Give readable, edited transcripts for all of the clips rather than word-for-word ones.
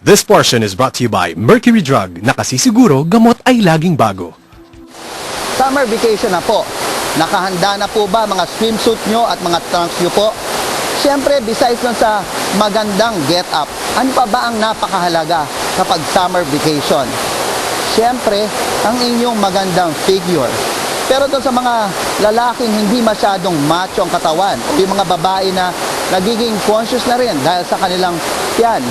This portion is brought to you by Mercury Drug, na kasisiguro gamot ay laging bago. Summer vacation na po. Nakahanda na po ba mga swimsuit nyo at mga trunks nyo po? Siyempre, besides nun sa magandang get-up, ano pa ba ang napakahalaga kapag summer vacation? Siyempre, ang inyong magandang figure. Pero doon sa mga lalaking hindi masyadong macho ang katawan, o yung mga babae na nagiging conscious na rin dahil sa kanilang tiyan,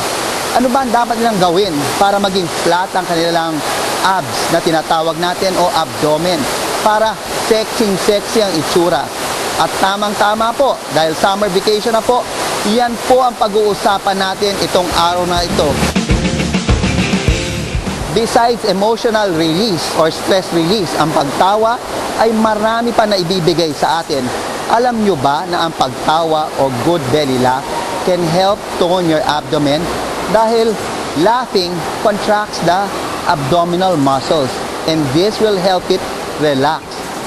ano ba ang dapat nilang gawin para maging flat ang kanilang abs na tinatawag natin o abdomen para sexy ang itsura? At tamang-tama po, dahil summer vacation na po, yan po ang pag-uusapan natin itong araw na ito. Besides emotional release or stress release, ang pagtawa ay marami pa na ibibigay sa atin. Alam nyo ba na ang pagtawa o good belly laugh can help tone your abdomen? Dahil laughing contracts the abdominal muscles and this will help it relax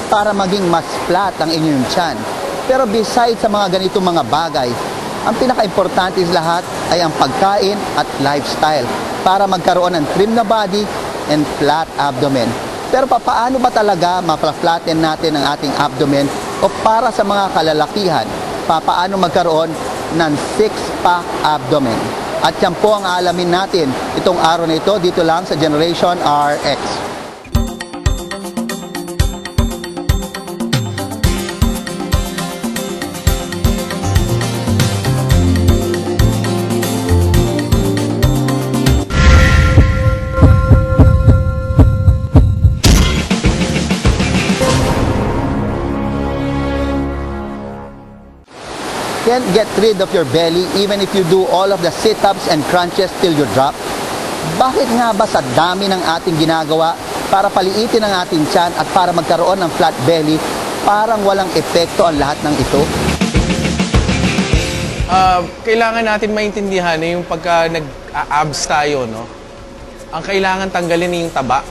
para maging mas flat ang inyong tiyan. Pero besides sa mga ganitong mga bagay, ang pinaka-importante sa lahat ay ang pagkain at lifestyle para magkaroon ng trim na body and flat abdomen. Pero paano ba talaga ma-flatten natin ang ating abdomen o para sa mga kalalakihan, paano magkaroon ng six-pack abdomen? At yan po ang aalamin natin itong araw na ito dito lang sa Generation RX. Can't get rid of your belly even if you do all of the sit-ups and crunches till you drop? Bakit nga ba sa dami ng ating ginagawa para paliitin ang ating tiyan at para magkaroon ng flat belly, parang walang epekto ang lahat ng ito? Kailangan natin maintindihan na yung pagka nag-abs tayo, no? Ang kailangan tanggalin na yung taba,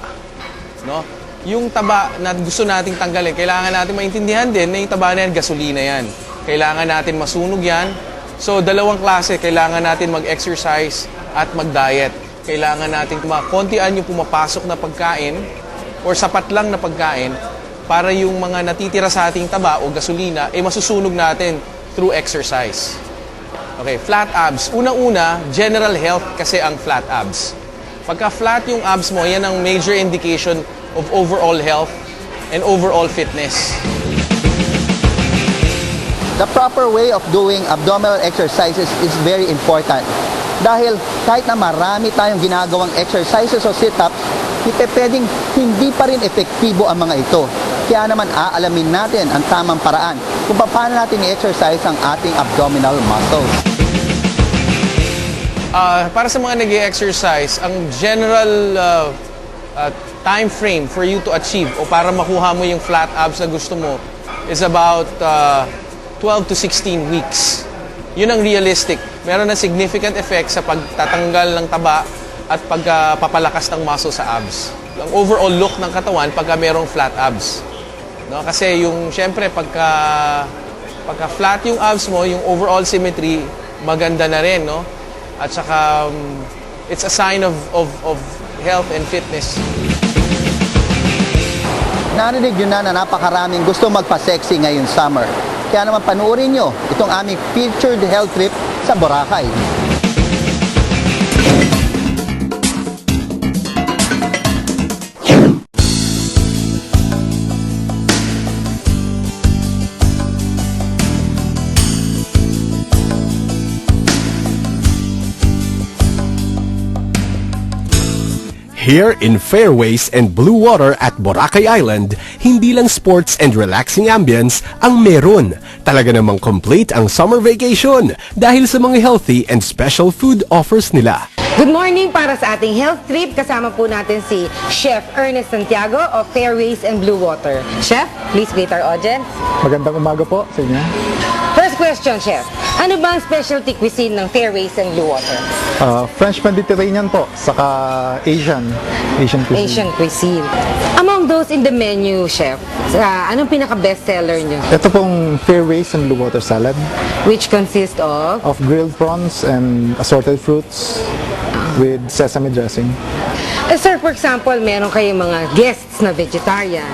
no? Yung taba na gusto nating tanggalin, kailangan natin maintindihan din na yung taba na yan, gasolina yan. Kailangan natin masunog yan. So, dalawang klase. Kailangan natin mag-exercise at mag-diet. Kailangan natin kontian yung pumapasok na pagkain or sapat lang na pagkain para yung mga natitira sa ating taba o gasolina ay masusunog natin through exercise. Okay, flat abs. Unang-una, general health kasi ang flat abs. Pagka flat yung abs mo, yan ang major indication of overall health and overall fitness. The proper way of doing abdominal exercises is very important. Dahil kahit na marami tayong ginagawang exercises o sit-ups, pwedeng hindi pa rin epektibo ang mga ito. Kaya naman aalamin natin ang tamang paraan kung paano natin i-exercise ang ating abdominal muscles. Para sa mga nag-exercise, ang general time frame for you to achieve o para makuha mo yung flat abs na gusto mo is about 12 to 16 weeks. Yun ang realistic. Meron na significant effect sa pagtatanggal ng taba at pagpapalakas ng muscle sa abs. Ang overall look ng katawan pagka merong flat abs. No? Kasi yung, syempre, pagka flat yung abs mo, yung overall symmetry, maganda na rin, no? At saka, it's a sign of health and fitness. Narinig nyo na napakaraming gusto magpa-sexy ngayong summer. Kaya naman panuorin nyo itong aming featured health trip sa Boracay. Here in Fairways and Blue Water at Boracay Island, hindi lang sports and relaxing ambience ang meron. Talaga namang complete ang summer vacation dahil sa mga healthy and special food offers nila. Good morning para sa ating health trip. Kasama po natin si Chef Ernest Santiago of Fairways and Blue Water. Chef, please greet our audience. Magandang umaga po sa inyo. First question, Chef. Ano ba ang specialty cuisine ng Fairways and Blue Water? French Mediterranean po, saka Asian cuisine. Asian cuisine. Among those in the menu, Chef, anong pinaka-best seller nyo? Ito pong Fairways and Blue Water Salad Which consists of? of grilled prawns and assorted fruits. with sesame dressing. Sir, for example, meron kayong mga guests na vegetarian.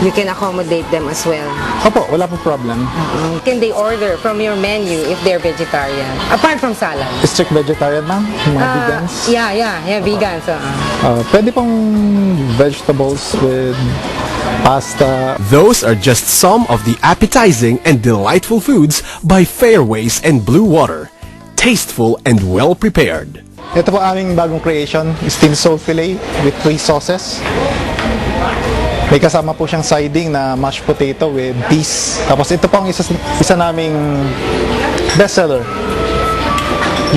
You can accommodate them as well. Opo, wala po problem. Can they order from your menu if they're vegetarian? Apart from salad. Strict vegetarian, ma'am? Yung mga vegans? Yeah, vegans. Pwede pong vegetables with pasta. Those are just some of the appetizing and delightful foods by Fairways and Blue Water. Tasteful and well prepared. Ito po aming bagong creation, steamed sole fillet with 3 sauces. May kasama po siyang siding na mashed potato with peas. Tapos ito po ang isa naming bestseller,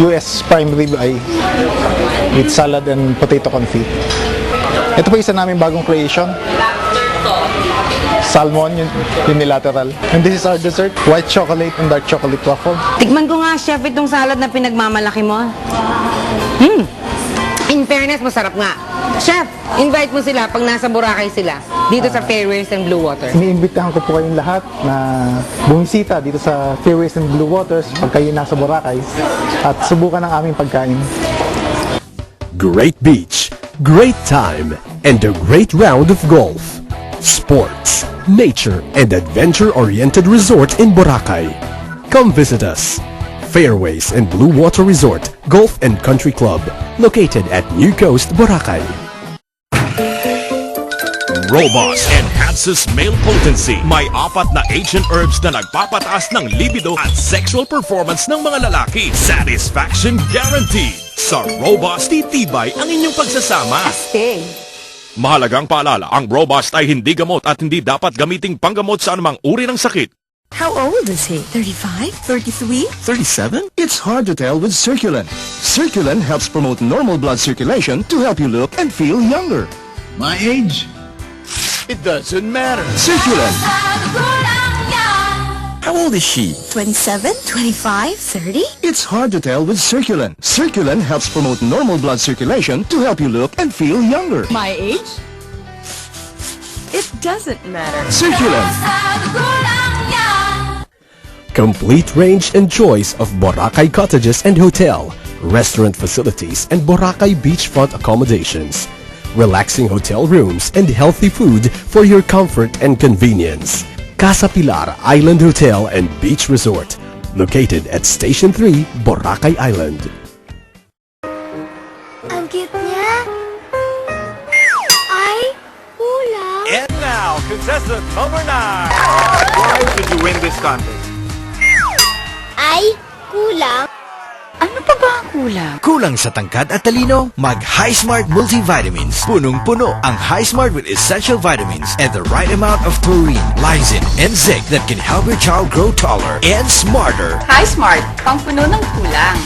US prime rib eye with salad and potato confit. Ito po isa naming bagong creation, salmon unilateral. And this is our dessert, white chocolate and dark chocolate truffle. Tikman ko nga, chef, itong salad na pinagmamalaki mo. In fairness, masarap nga. Chef, invite mo sila pag nasa Boracay sila, dito sa Fairways and Blue Water. Iniimbitahan ko po kayong lahat na bumisita dito sa Fairways and Blue Waters pag kayo nasa Boracay at subukan ang aming pagkain. Great beach, great time, and a great round of golf. Sports, nature, and adventure-oriented resort in Boracay. Come visit us. Fairways and Blue Water Resort, Golf and Country Club, located at New Coast, Boracay. Robust enhances male potency. May 4 na ancient herbs na nagpapataas ng libido at sexual performance ng mga lalaki. Satisfaction guaranteed. Sa Robust, titibay ang inyong pagsasama. Stay. Mahalagang paalala, ang Robust ay hindi gamot at hindi dapat gamiting panggamot sa anumang uri ng sakit. How old is he? 35? 33? 37? It's hard to tell with Circulen. Circulen helps promote normal blood circulation to help you look and feel younger. My age? It doesn't matter. Circulen. How old is she? 27? 25? 30? It's hard to tell with Circulen. Circulen helps promote normal blood circulation to help you look and feel younger. My age? It doesn't matter. Circulen. Complete range and choice of Boracay cottages and hotel, restaurant facilities, and Boracay beachfront accommodations. Relaxing hotel rooms and healthy food for your comfort and convenience. Casa Pilar Island Hotel and Beach Resort, located at Station 3, Boracay Island. Ang cute niya. Ay, kulang. And now, contestant number 9. Why did you win this contest? Ay, kulang. Ano pa ba ang kulang? Kulang sa tangkad at talino? Mag High Smart Multivitamins. Punong-puno ang High Smart with essential vitamins and the right amount of taurine, lysine, and zinc that can help your child grow taller and smarter. Hi Smart, pangpuno ng kulang.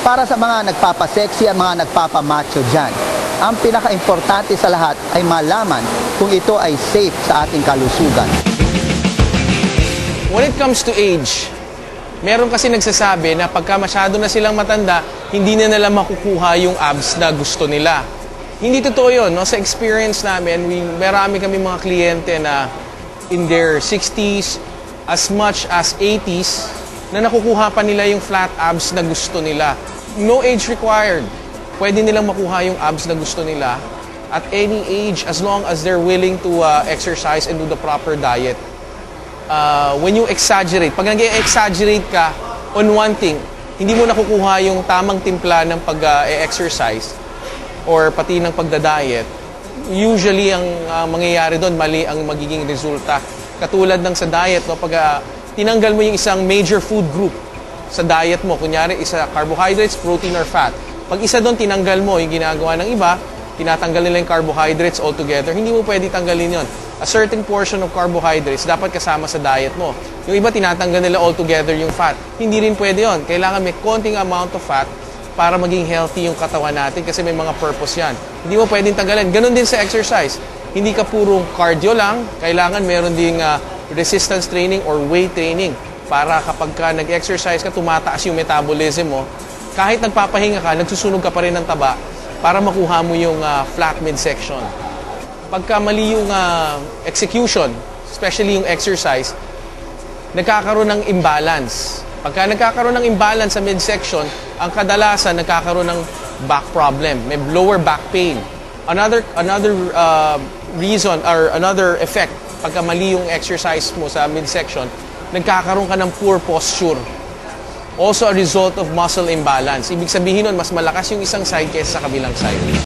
Para sa mga nagpapasexy at mga nagpapamacho dyan, ang pinaka-importante sa lahat ay malaman kung ito ay safe sa ating kalusugan. When it comes to age, meron kasi nagsasabi na pagka masyado na silang matanda, hindi na nila makukuha yung abs na gusto nila. Hindi totoo yun. No? Sa experience namin, marami kami mga kliyente na in their 60s, as much as 80s, na nakukuha pa nila yung flat abs na gusto nila. No age required. Pwede nilang makuha yung abs na gusto nila at any age as long as they're willing to exercise and do the proper diet. When you exaggerate, pag nag-exaggerate ka on one thing, hindi mo nakukuha yung tamang timpla ng pag-exercise or pati ng pagda-diet, usually ang mangyayari doon, mali ang magiging resulta. Katulad ng sa diet, no, pag tinanggal mo yung isang major food group sa diet mo, kunyari isa carbohydrates, protein, or fat. Pag isa doon tinanggal mo, yung ginagawa ng iba, tinatanggal nila yung carbohydrates altogether, hindi mo pwede tanggalin yon. A certain portion of carbohydrates dapat kasama sa diet mo. Yung iba tinatanggal nila altogether yung fat. Hindi rin pwede yon. Kailangan may konting amount of fat para maging healthy yung katawan natin kasi may mga purpose yan. Hindi mo pwedeng tanggalin. Ganon din sa exercise. Hindi ka purong cardio lang, kailangan meron ding resistance training or weight training para kapag ka nag-exercise ka, tumataas yung metabolism mo kahit nagpapahinga ka, nagsusunog ka pa rin ng taba para makuha mo yung flat midsection. Pagka mali yung execution, especially yung exercise, nagkakaroon ng imbalance. Pagka nagkakaroon ng imbalance sa midsection, ang kadalasan nagkakaroon ng back problem, may lower back pain. Another reason or another effect, pagka mali yung exercise mo sa midsection, nagkakaroon ka ng poor posture. Also a result of muscle imbalance. Ibig sabihin nun, mas malakas yung isang side kaysa sa kabilang side.